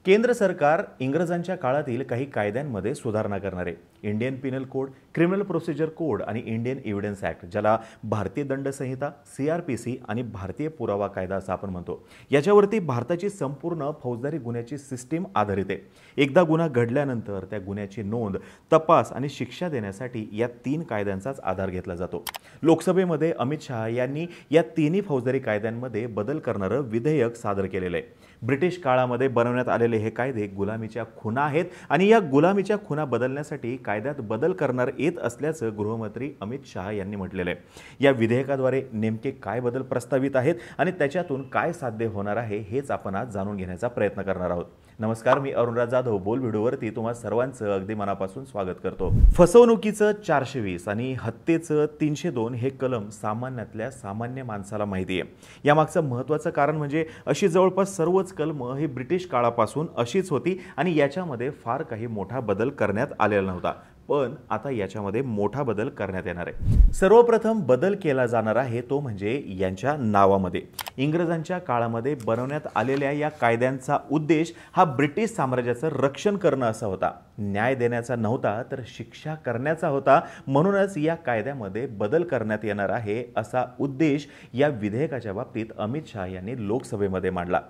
केंद्र सरकार इंग्रजांच्या काळातील काही कायद्यांमध्ये सुधारणा करणार आहे। Indian Pinal code, criminal procedure code आणि इंडियन एव्हिडन्स ॲक्ट, ज्याला भारतीय दंड संहिता, CRPC आणि भारतीय पुरावा कायदा असं आपण म्हणतो, याच्यावरती भारताची संपूर्ण फौजदारी गुन्ह्याची सिस्टीम आधारित आहे। एकदा गुन्हा घडल्यानंतर त्या गुन्ह्याची नोंद, तपास आणि शिक्षा देण्यासाठी या 3 कायद्यांचाच आधार घेतला जातो। लोकसभेमध्ये अमित शहा यांनी या तिन्ही फौजदारी कायद्यांमध्ये बदल करणारं विधेयक सादर केलेलं आहे। ब्रिटिश काळामध्ये बनवण्यात आलेले हे कायदे गुलामीच्या खुणा आहेत आणि या गुलामीच्या खुणा बदलण्यासाठी कायद्यात बदल करणार येत असल्याचं गृहमंत्री अमित शहा यांनी म्हटलेलं आहे। या विधेयकाद्वारे नेमके काय बदल प्रस्तावित आहेत आणि त्याच्यातून काय साध्य होणार आहे हेच आपण आज जाणून घेण्याचा प्रयत्न करणार आहोत। नमस्कार, मी अरुणराज जाधव बोल व्हिडिओवरती तुम्हा सर्वांचं अगदी मनापासून स्वागत करतो। फसवणुकीचं 420 आणि हत्येचं 302 हे कलम सामान्यातल्या सामान्य माणसाला माहिती आहे। यामागचं महत्त्वाचं कारण म्हणजे अशी जवळपास सर्वच कलम ही ब्रिटिश काळापासून अशीच होती आणि याच्यामध्ये फार काही मोठा बदल करण्यात आलेला नव्हता, पण आता याच्यामध्ये मोठा बदल करण्यात येणार आहे। सर्वप्रथम बदल केला जाणार आहे तो म्हणजे यांच्या नावामध्ये। इंग्रजांच्या काळामध्ये बनवण्यात आलेल्या या कायद्यांचा उद्देश हा ब्रिटिश साम्राज्याचं रक्षण करणं असा होता, न्याय देण्याचा नव्हता तर शिक्षा करण्याचा होता। म्हणूनच या कायद्यामध्ये बदल करण्यात येणार आहे असा उद्देश या विधेयकाच्या बाबतीत अमित शहा यांनी लोकसभेमध्ये मांडला।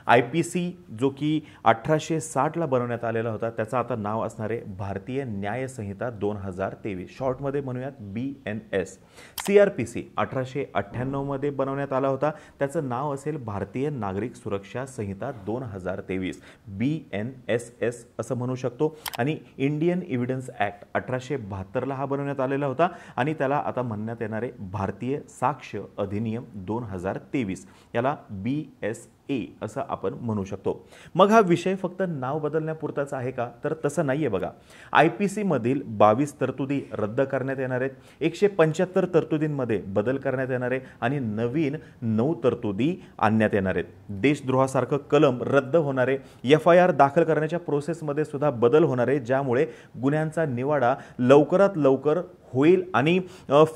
IPC जो की 1860 ला बनवण्यात आलेला होता, त्याचं आता नाव असणार आहे भारतीय न्याय संहिता 2023, शॉर्टमध्ये म्हणूयात BNS। CRPC 1898 मध्ये बनवण्यात आला होता, त्याचं नाव असेल भारतीय नागरिक सुरक्षा संहिता 2023, BNSS असं म्हणू शकतो। आणि इंडियन एव्हिडन्स ॲक्ट 1872 ला हा बनवण्यात आलेला होता आणि त्याला आता म्हणण्यात येणार आहे भारतीय साक्ष अधिनियम 2023, याला BSA असं आपण म्हणू शकतो। मग हा विषय फक्त नाव बदलण्यापुरताच आहे का? तर तसं नाहीये बघा। IPC मधील 22 तरतुदी रद्द करण्यात येणार आहेत, 175 तरतुदींमध्ये बदल करण्यात येणार आहे आणि नवीन 9 तरतुदी आणण्यात येणार आहेत। देशद्रोहासारखं कलम रद्द होणार आहे। FIR दाखल करण्याच्या प्रोसेसमध्ये सुद्धा बदल होणार आहे, ज्यामुळे गुन्ह्यांचा निवाडा लवकरात लवकर होईल आणि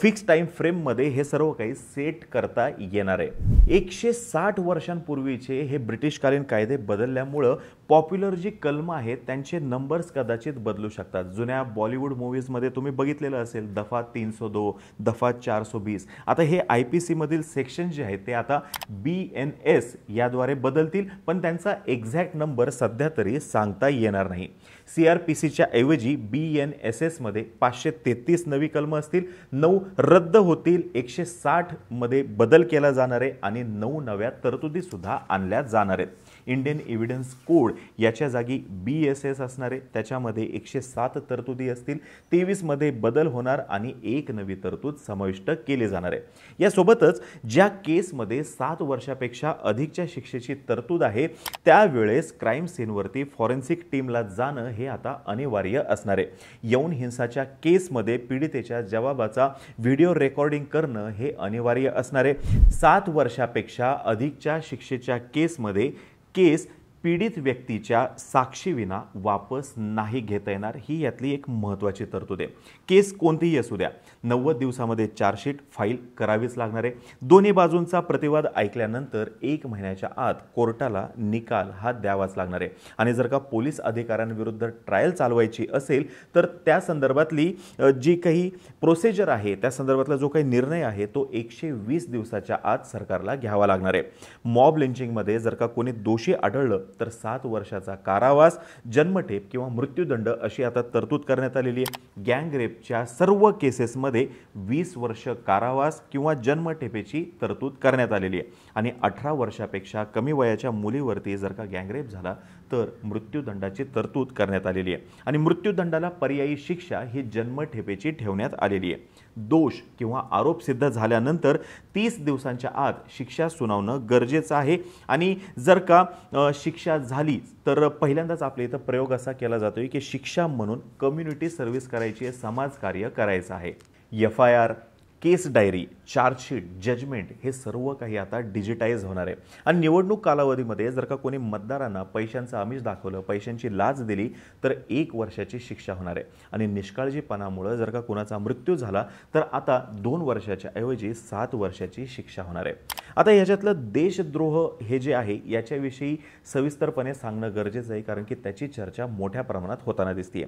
फिक्स टाइम फ्रेम मध्ये हे सर्व काही सेट करता येणार आहे। 160 वर्षांपूर्वीचे हे ब्रिटिशकालीन कायदे बदलल्यामुळे पॉप्युलर जी कलम आहेत त्यांचे नंबर्स कदाचित बदलू शकतात। जुन्या बॉलिवूड मूवीजमध्ये तुम्ही बघितलेलं असेल दफा 302, दफा 420। आता हे IPC मधील सेक्शन जे आहेत ते आता BNS याद्वारे बदलतील, पण त्यांचा एक्झॅक्ट नंबर सध्या तरी सांगता येणार नाही। CRPCच्या ऐवजी BNSS मध्ये 533 नवी कलम असतील, 9 रद्द होतील, 160 मध्ये बदल केला जाणार आहे आणि 9 नव्या तरतुदी सुद्धा आणल्या जाणार आहेत। इंडियन एव्हिडन्स कोड याच्या जागी BSS असणार आहे, त्याच्यामध्ये 107 तरतुदी असतील, 23 मध्ये बदल होणार आणि 1 नवी तरतूद समाविष्ट केली जाणार आहे। यासोबतच ज्या केसमध्ये 7 वर्षापेक्षा अधिकच्या शिक्षेची तरतूद आहे त्यावेळेस क्राईम सीनवरती फॉरेन्सिक टीमला जाणं हे आता अनिवार्य असणार आहे। यौन हिंसाच्या केसमध्ये पीडितेच्या जबाबाचा व्हिडिओ रेकॉर्डिंग करणं हे अनिवार्य असणार आहे। 7 वर्षापेक्षा अधिकच्या शिक्षेच्या केसमध्ये केस पीडित व्यक्तीच्या साक्षीविना वापस नाही घेता येणार, ही यातली एक महत्त्वाची तरतूद आहे। केस कोणतीही असू द्या, 90 दिवसामध्ये चार्जशीट फाईल करावीच लागणार आहे। दोन्ही बाजूंचा प्रतिवाद ऐकल्यानंतर 1 महिन्याच्या आत कोर्टाला निकाल हा द्यावाच लागणार आहे आणि जर का पोलीस अधिकाऱ्यांविरुद्ध ट्रायल चालवायची असेल तर त्या संदर्भातली जी काही प्रोसिजर आहे, त्या संदर्भातला जो काही निर्णय आहे तो 120 दिवसाच्या आत सरकारला घ्यावा लागणार आहे। मॉब लिंचिंगमध्ये जर का कोणी दोषी आढळलं तर 7 वर्षाचा कारावास, जन्मठेप किंवा मृत्यूदंड अशी आता तरतूद करण्यात आलेली आहे। गँग रेपच्या सर्व केसेसमध्ये 20 वर्ष कारावास किंवा जन्मठेपेची तरतूद करण्यात आलेली आहे आणि 18 वर्षापेक्षा कमी वयाच्या मुलीवरती जर का गँग रेप झाला तर मृत्यूदंडाची तरतूद करण्यात आलेली आहे आणि मृत्यूदंडाला पर्यायी शिक्षा ही जन्मठेपेची ठेवण्यात आलेली आहे। दोष किंवा आरोप सिद्ध झाल्यानंतर 30 दिवसांच्या आत शिक्षा सुनावणं गरजेचं आहे आणि जर का शिक्षा झाली तर पहिल्यांदाच आपल्या इथं प्रयोग असा केला जातोय की शिक्षा म्हणून कम्युनिटी सर्व्हिस करायची आहे, समाजकार्य करायचं आहे। FIR केस डायरी, चार्जशीट, जजमेंट हे सर्व काही आता डिजिटाईज होणार आहे आणि निवडणूक कालावधीमध्ये जर का कोणी मतदारांना पैशांचं आमिष दाखवलं, पैशांची लाच दिली तर 1 वर्षाची शिक्षा होणार आहे आणि निष्काळजीपणामुळे जर का कोणाचा मृत्यू झाला तर आता 2 वर्षाच्या ऐवजी 7 वर्षाची शिक्षा होणार आहे। आता याच्यातलं देशद्रोह हे जे आहे याच्याविषयी सविस्तरपणे सांगणं गरजेचं आहे, कारण की त्याची चर्चा मोठ्या प्रमाणात होताना दिसते।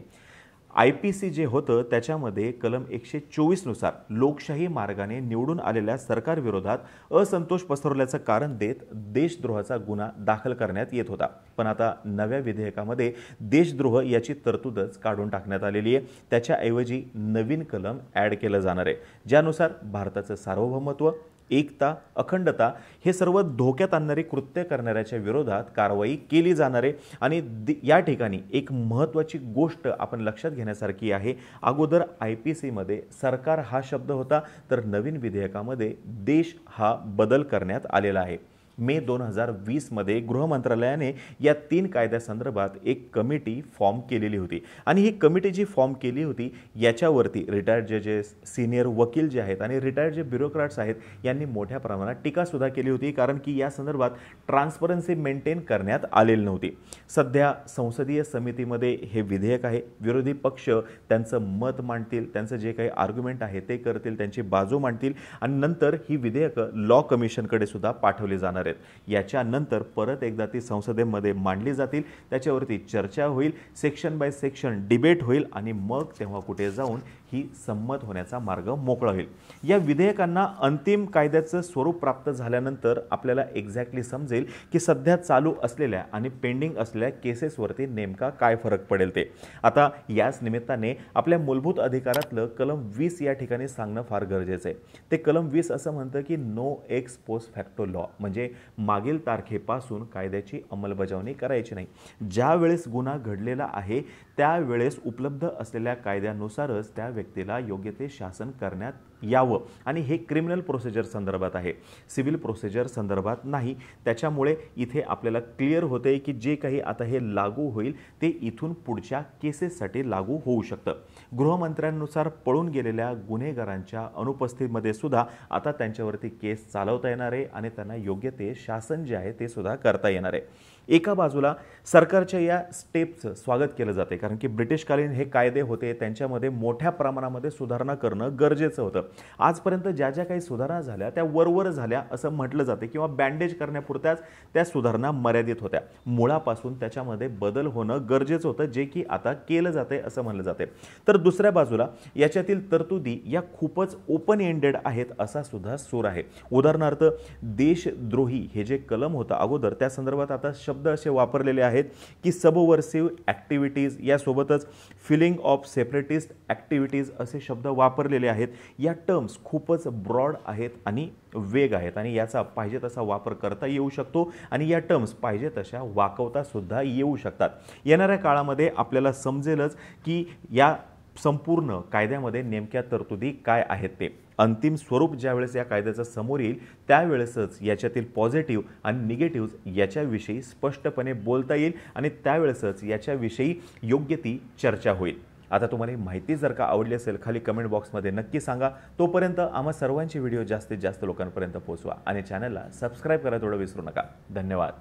IPC जे होतं त्याच्यामध्ये कलम 124 नुसार लोकशाही मार्गाने निवडून आलेल्या सरकारविरोधात असंतोष पसरवल्याचं कारण देत देशद्रोहाचा गुन्हा दाखल करण्यात येत होता। पण आता नव्या विधेयकामध्ये देशद्रोह याची तरतूदच काढून टाकण्यात आलेली आहे। त्याच्याऐवजी नवीन कलम ॲड केलं जाणार आहे, ज्यानुसार भारताचं सार्वभौमत्व, एकता, अखंडता हे सर्व धोक्यात आणणारी कृत्य करणाऱ्याच्या विरोधात कारवाई केली जाणार आहे। आणि या ठिकाणी एक महत्त्वाची गोष्ट आपण लक्षात घेण्यासारखी आहे। अगोदर IPC मध्ये सरकार हा शब्द होता, तर नवीन विधेयकामध्ये देश हा बदल करण्यात आलेला आहे। मे 2020 मध्ये गृह मंत्रालयाने या 3 कायद्यासंदर्भात एक कमिटी फॉर्म केलेली होती आणि ही कमिटी जी फॉर्म केली होती याच्यावरती रिटायर्ड जजेस, सिनियर वकील जे आहेत आणि रिटायर्ड जे ब्युरोक्रॅट्स आहेत यांनी मोठ्या प्रमाणात टीका सुद्धा केली होती, कारण की या संदर्भात ट्रान्सपरन्सी मेंटेन करण्यात आलेली नव्हती। सध्या संसदीय समितीमध्ये हे विधेयक आहे, विरोधी पक्ष त्यांचं मत मांडतील, त्यांचं जे काही आर्ग्युमेंट आहे ते करतील, त्यांची बाजू मांडतील आणि नंतर ही विधेयकं लॉ कमिशनकडे सुद्धा पाठवली जाणार आहेत। याच्यानंतर परत एकदा ती संसदेमध्ये मांडली जातील, त्याच्यावरती चर्चा होईल, सेक्शन बाय सेक्शन डिबेट होईल आणि मग तेव्हा कुठे जाऊन ही संमत होण्याचा मार्ग मोकळा होईल। या विधेयकांना अंतिम कायद्याचं स्वरूप प्राप्त झाल्यानंतर आपल्याला एक्झॅक्टली समजेल की सध्या चालू असलेल्या आणि पेंडिंग असलेल्या केसेसवरती नेमका काय फरक पडेल ते। आता याच निमित्ताने आपल्या मूलभूत अधिकारातलं कलम 20 या ठिकाणी सांगणं फार गरजेचं आहे। ते कलम 20 असं म्हणतं की no ex post facto law, म्हणजे मागील तारखेपासून कायद्याची अंमलबजावणी करायची नाही। ज्या वेळेस गुन्हा घडलेला आहे त्यावेळेस उपलब्ध असलेल्या कायद्यानुसारच त्या व्यक्तीला योग्य ते शासन करण्यात यावं आणि हे क्रिमिनल प्रोसिजर संदर्भात आहे, सिव्हिल प्रोसिजर संदर्भात नाही। त्याच्यामुळे इथे आपल्याला क्लिअर होते की जे काही आता हे लागू होईल ते इथून पुढच्या केसेससाठी लागू होऊ शकतं। गृहमंत्र्यांनुसार पळून गेलेल्या गुन्हेगारांच्या अनुपस्थितीमध्ये सुद्धा आता त्यांच्यावरती केस चालवता येणार आहे आणि त्यांना योग्य ते शासन जे आहे ते सुद्धा करता येणार आहे। एका बाजूला सरकारच्या या स्टेपचं स्वागत केलं जाते, कारण की ब्रिटिशकालीन हे कायदे होते, त्यांच्यामध्ये मोठ्या प्रमाणामध्ये सुधारणा करणं गरजेचं होतं। आजपर्यंत ज्या ज्या काही सुधारणा झाल्या त्या वरवर झाल्या असं म्हटलं जाते किंवा बँडेज करण्यापुरत्याच त्या सुधारणा मर्यादित होत्या। मुळापासून त्याच्यामध्ये बदल होणं गरजेचं होतं, जे की आता केलं जाते असं म्हणलं जाते। तर दुसऱ्या बाजूला याच्यातील तरतुदी या खूपच ओपन एंडेड आहेत असा सुद्धा सूर आहे। उदाहरणार्थ देशद्रोही हे जे कलम होतं अगोदर त्या संदर्भात आता शब्द असे वापरलेले आहेत की सबवर्सिव्ह ॲक्टिव्हिटीज, यासोबतच फिलिंग ऑफ सेपरेटिस्ट ॲक्टिव्हिटीज असे शब्द वापरलेले आहेत। या टर्म्स खूपच ब्रॉड आहेत आणि वेग आहेत आणि याचा पाहिजे तसा वापर करता येऊ शकतो आणि या टर्म्स पाहिजे तशा वाकवता सुद्धा येऊ शकतात। येणाऱ्या काळामध्ये आपल्याला समजेलच की या संपूर्ण कायद्यामध्ये नेमक्या तरतुदी काय आहेत ते। अंतिम स्वरूप ज्यावेळेस या कायद्याचं समोर येईल त्यावेळेसच याच्यातील पॉझिटिव्ह आणि निगेटिव्ह याच्याविषयी स्पष्टपणे बोलता येईल आणि त्यावेळेसच याच्याविषयी योग्य ती चर्चा होईल। आता तुम्हाला माहिती जर का आवडली असेल खाली कमेंट बॉक्समध्ये नक्की सांगा। तोपर्यंत आम्हा सर्वांचे व्हिडिओ जास्तीत जास्त लोकांपर्यंत पोहोचवा आणि चॅनलला सबस्क्राईब करायला थोडं विसरू नका। धन्यवाद।